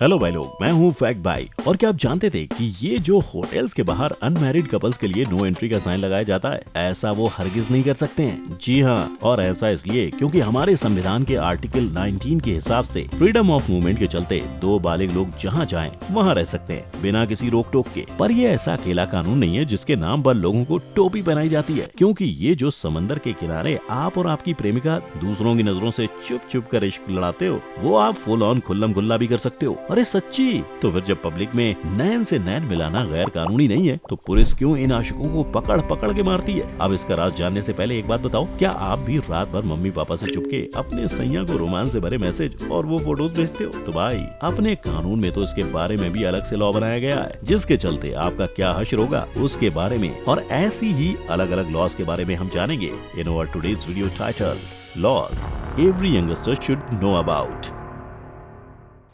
Hello भाई लोग, मैं हूँ फैक्ट भाई। और क्या आप जानते थे कि ये जो होटल्स के बाहर अनमैरिड कपल्स के लिए नो एंट्री का साइन लगाया जाता है, ऐसा वो हरगिज नहीं कर सकते हैं। जी हाँ, और ऐसा इसलिए क्योंकि हमारे संविधान के आर्टिकल 19 के हिसाब से फ्रीडम ऑफ मूवमेंट के चलते दो बालिग लोग जहाँ चाहें वहाँ रह सकते हैं बिना किसी रोक टोक के। पर ये ऐसा अकेला कानून नहीं है जिसके नाम पर लोगों को टोपी पहनाई जाती है, क्योंकि ये जो समंदर के किनारे आप और आपकी प्रेमिका दूसरों की नजरों से चुप चुप कर इश्क लड़ाते हो, वो आप फुल ऑन खुल्लम खुल्ला भी कर सकते हो। अरे सच्ची, तो फिर जब पब्लिक में नैन से नैन मिलाना गैर कानूनी नहीं है तो पुलिस क्यों इन आशिकों को पकड़ पकड़ के मारती है? अब इसका राज जानने से पहले एक बात बताओ, क्या आप भी रात भर मम्मी पापा से चुपके अपने सैया को रोमांस से भरे मैसेज और वो फोटोज भेजते हो? तो भाई, अपने कानून में तो इसके बारे में भी अलग से लॉ बनाया गया है, जिसके चलते आपका क्या हश्र होगा उसके बारे में और ऐसी ही अलग अलग लॉज के बारे में हम जानेंगे in our today's video title, laws every youngster should know about.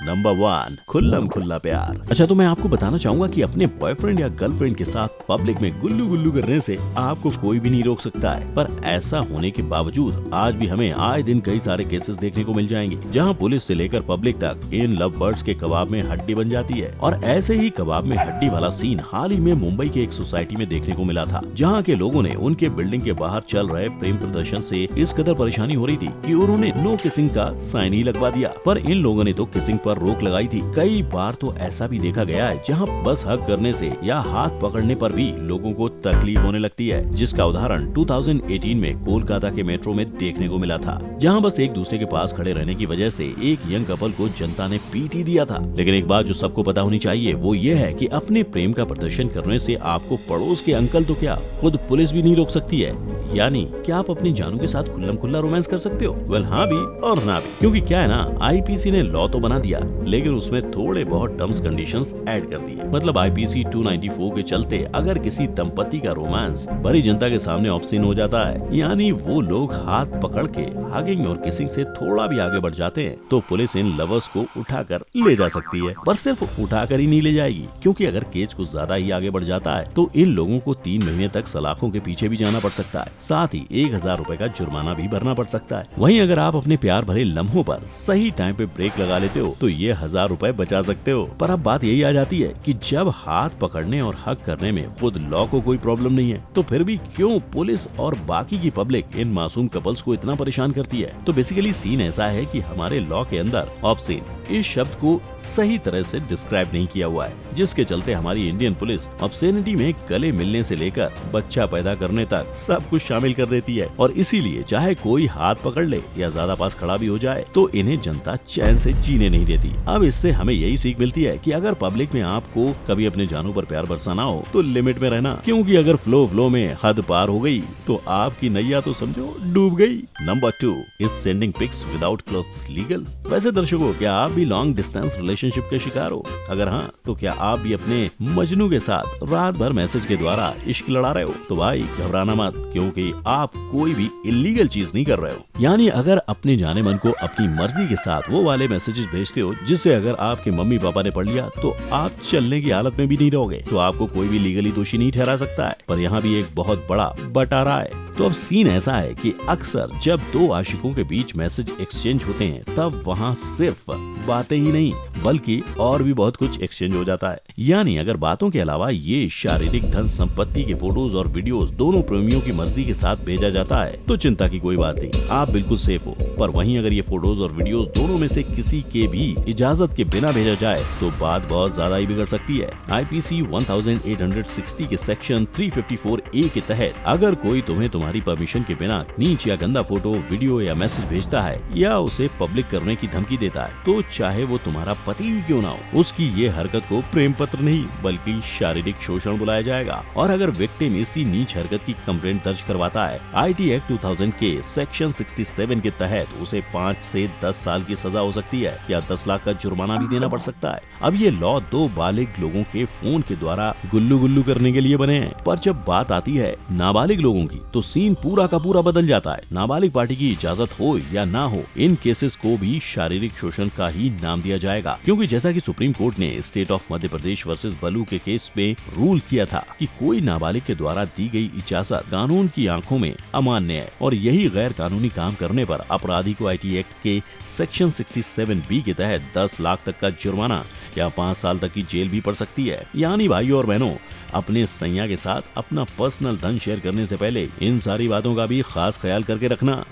Number 1, खुल्लम खुल्ला प्यार। अच्छा, तो मैं आपको बताना चाहूंगा कि अपने बॉयफ्रेंड या गर्लफ्रेंड के साथ पब्लिक में गुल्लू गुल्लू करने से आपको कोई भी नहीं रोक सकता है। पर ऐसा होने के बावजूद आज भी हमें आए दिन कई सारे केसेस देखने को मिल जाएंगे जहां पुलिस से लेकर पब्लिक तक इन लव बर्ड्स के कबाब में हड्डी बन जाती है। और ऐसे ही कबाब में हड्डी वाला सीन हाल ही में मुंबई के एक सोसाइटी में देखने को मिला था, जहाँ के लोगों ने उनके बिल्डिंग के बाहर चल रहे प्रेम प्रदर्शन से इस कदर परेशानी हो रही थी कि उन्होंने नो किसिंग का साइन ही लगवा दिया। पर इन लोगों ने तो किसिंग पर रोक लगाई थी। कई बार तो ऐसा भी देखा गया है जहां बस हग करने से या हाथ पकड़ने पर भी लोगों को तकलीफ होने लगती है, जिसका उदाहरण 2018 में कोलकाता के मेट्रो में देखने को मिला था, जहां बस एक दूसरे के पास खड़े रहने की वजह से एक यंग कपल को जनता ने पीट ही दिया था। लेकिन एक बात जो सबको पता होनी चाहिए वो ये है कि अपने प्रेम का प्रदर्शन करने से आपको पड़ोस के अंकल तो क्या, खुद पुलिस भी नहीं रोक सकती है। यानी क्या आप अपनी जानू के साथ खुल्लम खुल्ला रोमांस कर सकते हो? वेल हाँ भी और ना भी, क्योंकि क्या है ना, आईपीसी ने लॉ तो बना दिया लेकिन उसमें थोड़े बहुत टर्म्स कंडीशंस ऐड कर दिए। मतलब आईपीसी 294 के चलते अगर किसी दंपति का रोमांस बड़ी जनता के सामने ऑब्सीन हो जाता है, यानी वो लोग हाथ पकड़ के हगिंग और किसिंग से थोड़ा भी आगे बढ़ जाते हैं, तो पुलिस इन लवर्स को उठाकर ले जा सकती है। पर सिर्फ उठाकर ही नहीं ले जाएगी, क्योंकि अगर केस कुछ ज्यादा ही आगे बढ़ जाता है तो इन लोगों को 3 महीने तक सलाखों के पीछे भी जाना पड़ सकता है, साथ ही 1000 रुपए का जुर्माना भी भरना पड़ सकता है। वहीं अगर आप अपने प्यार भरे लम्हों पर सही टाइम पे ब्रेक लगा लेते हो तो ये 1000 रुपए बचा सकते हो। पर अब बात यही आ जाती है कि जब हाथ पकड़ने और हक करने में खुद लॉ को कोई प्रॉब्लम नहीं है, तो फिर भी क्यों पुलिस और बाकी की पब्लिक इन मासूम कपल्स को इतना परेशान करती है? तो बेसिकली सीन ऐसा है कि हमारे लॉ के अंदर ऑब्सीन इस शब्द को सही तरह से डिस्क्राइब नहीं किया हुआ है, जिसके चलते हमारी इंडियन पुलिस ऑब्सेनिटी में गले मिलने से लेकर बच्चा पैदा करने तक सब कुछ शामिल कर देती है। और इसीलिए चाहे कोई हाथ पकड़ ले या ज्यादा पास खड़ा भी हो जाए तो इन्हें जनता चैन से जीने नहीं देती। अब इससे हमें यही सीख मिलती है कि अगर पब्लिक में आपको कभी अपने जानू पर प्यार बरसाना हो तो लिमिट में रहना, क्योंकि अगर फ्लो में हद पार हो गई तो आपकी नैया तो समझो डूब गई। Number 2, is sending pics without clothes legal? वैसे दर्शकों, क्या आप भी लॉन्ग डिस्टेंस रिलेशनशिप के शिकार हो? अगर हाँ, तो क्या आप भी अपने मजनू के साथ रात भर मैसेज के द्वारा इश्क लड़ा रहे हो? तो भाई घबराना मत, क्योंकि आप कोई भी इलीगल चीज नहीं कर रहे हो। यानी अगर अपने जाने मन को अपनी मर्जी के साथ वो वाले मैसेजेस भेजते हो जिससे अगर आपके मम्मी पापा ने पढ़ लिया तो आप चलने की हालत में भी नहीं रहोगे, तो आपको कोई भी लीगली दोषी नहीं ठहरा सकता है। पर यहाँ भी एक बहुत बड़ा बटारा है। तो अब सीन ऐसा है कि अक्सर जब दो आशिकों के बीच मैसेज एक्सचेंज होते हैं तब वहाँ सिर्फ बातें ही नहीं बल्कि और भी बहुत कुछ एक्सचेंज हो जाता है। यानी अगर बातों के अलावा ये शारीरिक धन संपत्ति के फोटोज और वीडियोस दोनों प्रेमियों की मर्जी के साथ भेजा जाता है तो चिंता की कोई बात नहीं, आप बिल्कुल सेफ हो। पर वहीं अगर ये फोटोज और वीडियोस दोनों में से किसी के भी इजाजत के बिना भेजा जाए तो बात बहुत ज्यादा ही बिगड़ सकती है। आईपीसी 1860 के सेक्शन 354A के तहत अगर कोई तुम्हें तुम्हारी परमिशन के बिना नीच या गंदा फोटो, वीडियो या मैसेज भेजता है या उसे पब्लिक करने की धमकी देता है, तो चाहे वो तुम्हारा पति ही क्यों ना हो, उसकी ये हरकत को प्रेम पत्र नहीं बल्कि शारीरिक शोषण बुलाया जाएगा। और अगर विक्टिम इसी नीच हरकत की कंप्लेंट दर्ज करवाता है, आईटी एक्ट 2000 के सेक्शन 67 के तहत उसे 5 से 10 साल की सजा हो सकती है या 10 लाख का जुर्माना भी देना पड़ सकता है। अब ये लॉ दो बालिग लोगों के फोन के द्वारा गुल्लू गुल्लू करने के लिए बने हैं, पर जब बात आती है नाबालिग लोगों की तो सीन पूरा का पूरा बदल जाता है। नाबालिग पार्टी की इजाजत हो या ना हो, इन केसेस को भी शारीरिक शोषण का ही नाम दिया जाएगा, क्योंकि जैसा कि सुप्रीम कोर्ट ने state of Madhya Pradesh versus Balu के केस में रूल किया था कि कोई नाबालिग के द्वारा दी गई इजाजत कानून की आंखों में अमान्य है और यही गैर कानूनी काम करने पर अपराधी को आईटी एक्ट के सेक्शन 67B के तहत 10 लाख तक का जुर्माना या 5 साल तक की जेल भी पड़ सकती है। यानी भाइयों और बहनों, अपने सैया के साथ अपना पर्सनल धन शेयर करने से पहले इन सारी बातों का भी खास ख्याल करके रखना।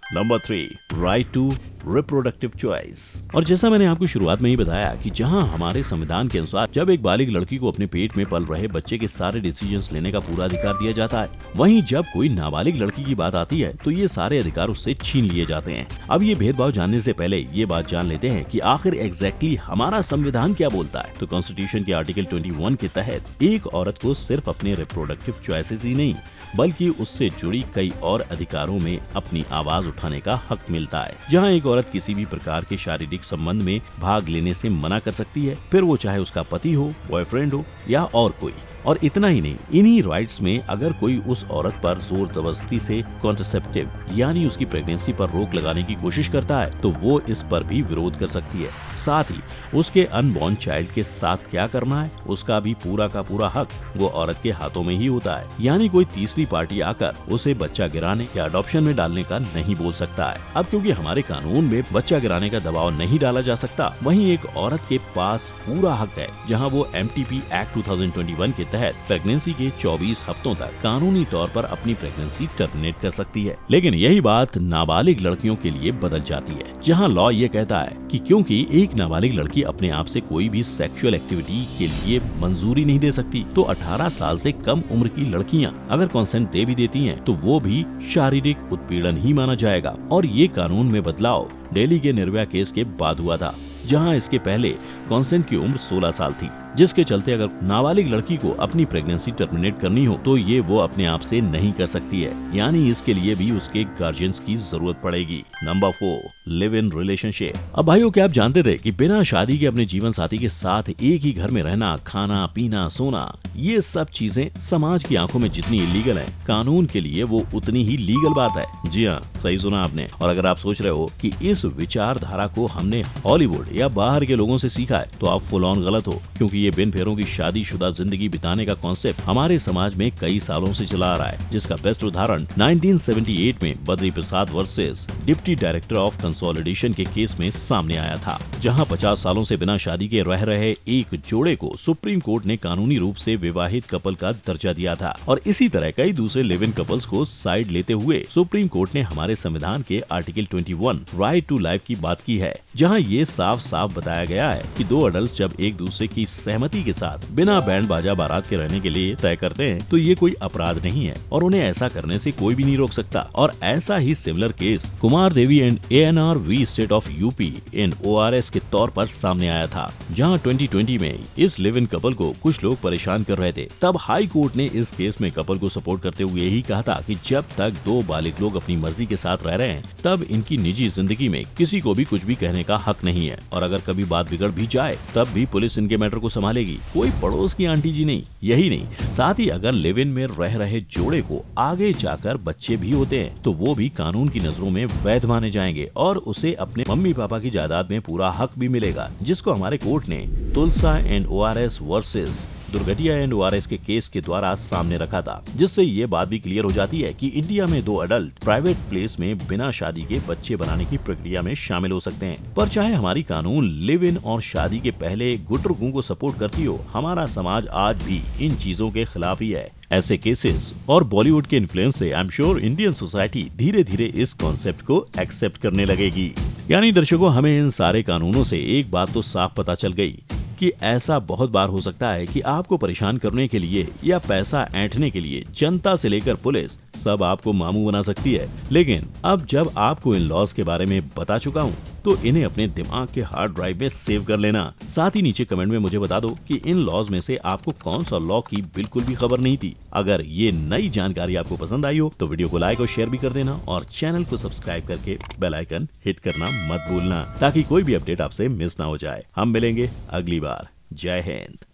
Number 3, right to reproductive choice. और जैसा मैंने आपको शुरुआत में ही बताया कि जहां हमारे संविधान के अनुसार जब एक बालिग लड़की को अपने पेट में पल रहे बच्चे के सारे डिसीजंस लेने का पूरा अधिकार दिया जाता है, वहीं जब कोई नाबालिग लड़की की बात आती है तो ये सारे अधिकार उससे छीन लिए जाते हैं। अब ये भेदभाव जानने से पहले ये बात जान लेते हैं कि आखिर एग्जैक्टली हमारा संविधान क्या बोलता है। तो कॉन्स्टिट्यूशन के आर्टिकल 21 के तहत एक औरत को सिर्फ अपने रिप्रोडक्टिव चॉइसेस ही नहीं बल्कि उससे जुड़ी कई और अधिकारों में अपनी आवाज उठाने का हक मिलता है। जहां एक औरत किसी भी प्रकार के शारीरिक संबंध में भाग लेने से मना कर सकती है, फिर वो चाहे उसका पति हो, बॉयफ्रेंड हो या और कोई। और इतना ही नहीं, इन्हीं राइट्स में अगर कोई उस औरत पर जोर जबरदस्ती से कॉन्ट्रासेप्टिव यानी उसकी प्रेगनेंसी पर रोक लगाने की कोशिश करता है तो वो इस पर भी विरोध कर सकती है। साथ ही उसके अनबॉर्न चाइल्ड के साथ क्या करना है उसका भी पूरा का पूरा हक वो औरत के हाथों में ही होता है। यानी कोई तीसरी पार्टी आकर उसे बच्चा गिराने या अडॉप्शन में डालने का नहीं बोल सकता है। अब क्योंकि हमारे कानून में बच्चा गिराने का दबाव नहीं डाला जा सकता, वहीं एक औरत के पास पूरा हक है जहां वो MTP एक्ट 2021 के तहत प्रेगनेंसी के 24 हफ्तों तक कानूनी तौर पर अपनी प्रेगनेंसी टर्मिनेट कर सकती है। लेकिन यही बात नाबालिग लड़कियों के लिए बदल जाती है, जहां लॉ ये कहता है कि क्योंकि एक नाबालिग लड़की अपने आप से कोई भी सेक्सुअल एक्टिविटी के लिए मंजूरी नहीं दे सकती, तो 18 साल से कम उम्र की लड़कियां अगर कंसेंट दे भी देती हैं तो वो भी शारीरिक उत्पीड़न ही माना जाएगा। और ये कानून में बदलाव दिल्ली के निर्भया केस के बाद हुआ था, जहां इसके पहले कंसेंट की उम्र 16 साल थी, जिसके चलते अगर नाबालिग लड़की को अपनी प्रेगनेंसी टर्मिनेट करनी हो तो ये वो अपने आप से नहीं कर सकती है, यानी इसके लिए भी उसके गार्जियंस की जरूरत पड़ेगी। Number 4, live in relationship. अब भाइयों, क्या आप जानते थे कि बिना शादी के अपने जीवन साथी के साथ एक ही घर में रहना, खाना पीना सोना, ये सब चीजें समाज की आंखों में जितनी इलीगल है, कानून के लिए वो उतनी ही लीगल बात है। जी हाँ, सही सुना आपने। और अगर आप सोच रहे हो कि इस विचारधारा को हमने हॉलीवुड या बाहर के लोगों से सीखा है, तो आप फुल ऑन गलत हो, क्योंकि ये बिन फेरों की शादीशुदा जिंदगी बिताने का कॉन्सेप्ट हमारे समाज में कई सालों से चला आ रहा है, जिसका बेस्ट उदाहरण 1978 में Badri Prasad versus deputy director of consolidation के केस में सामने आया था, जहां 50 सालों से बिना शादी के रह रहे एक जोड़े को सुप्रीम कोर्ट ने कानूनी रूप से विवाहित कपल का दर्जा दिया था। और इसी तरह कई दूसरे लिव इन कपल्स को साइड लेते हुए सुप्रीम कोर्ट ने हमारे संविधान के आर्टिकल 21 राइट टू लाइफ की बात की है, जहां ये साफ साफ बताया गया है कि दो अडल्ट जब एक दूसरे की सहमति के साथ बिना बैंड बाजा बारात के रहने के लिए तय करते हैं तो ये कोई अपराध नहीं है और उन्हें ऐसा करने से कोई भी नहीं रोक सकता। और ऐसा ही similar case Kumar Devi and ANR V state of UP in ORS के तौर पर सामने आया था, जहां 2020 में इस लिव इन कपल को कुछ लोग परेशान कर रहे थे। तब हाई कोर्ट ने इस केस में कपल को सपोर्ट करते हुए यही कहा था कि जब तक दो बालिग लोग अपनी मर्जी के साथ रह रहे हैं तब इनकी निजी जिंदगी में किसी को भी कुछ भी कहने का हक नहीं है, और अगर कभी बात बिगड़ भी जाए तब भी पुलिस इनके मैटर को संभालेगी, कोई पड़ोस की आंटी जी नहीं। यही नहीं, साथ ही अगर लिव इन में रह रहे जोड़े को आगे जाकर बच्चे भी होते हैं तो वो भी कानून की नजरों में वैध माने जाएंगे और उसे अपने मम्मी पापा की जायदाद में पूरा हक भी मिलेगा, जिसको हमारे कोर्ट ने Tulsa and ORS versus Durghatiya and ORS के केस के द्वारा सामने रखा था, जिससे ये बात भी क्लियर हो जाती है कि इंडिया में दो अडल्ट प्राइवेट प्लेस में बिना शादी के बच्चे बनाने की प्रक्रिया में शामिल हो सकते हैं। पर चाहे हमारी कानून लिव इन और शादी के पहले गुटरगू को सपोर्ट करती हो, हमारा समाज आज भी इन चीजों के खिलाफ ही है। ऐसे केसेस और बॉलीवुड के इन्फ्लुएंस से I am sure Indian society धीरे धीरे इस कॉन्सेप्ट को एक्सेप्ट करने लगेगी। यानी दर्शकों, हमें इन सारे कानूनों से एक बात तो साफ पता चल गई कि ऐसा बहुत बार हो सकता है कि आपको परेशान करने के लिए या पैसा ऐंठने के लिए जनता से लेकर पुलिस सब आपको मामू बना सकती है। लेकिन अब जब आपको इन लॉज के बारे में बता चुका हूँ तो इन्हें अपने दिमाग के हार्ड ड्राइव में सेव कर लेना। साथ ही नीचे कमेंट में मुझे बता दो कि इन लॉज में से आपको कौन सा लॉ की बिल्कुल भी खबर नहीं थी। अगर ये नई जानकारी आपको पसंद आई हो तो वीडियो को लाइक और शेयर भी कर देना और चैनल को सब्सक्राइब करके बेल आइकन हिट करना मत भूलना, ताकि कोई भी अपडेट आपसे मिस ना हो जाए। हम मिलेंगे अगली बार। जय हिंद।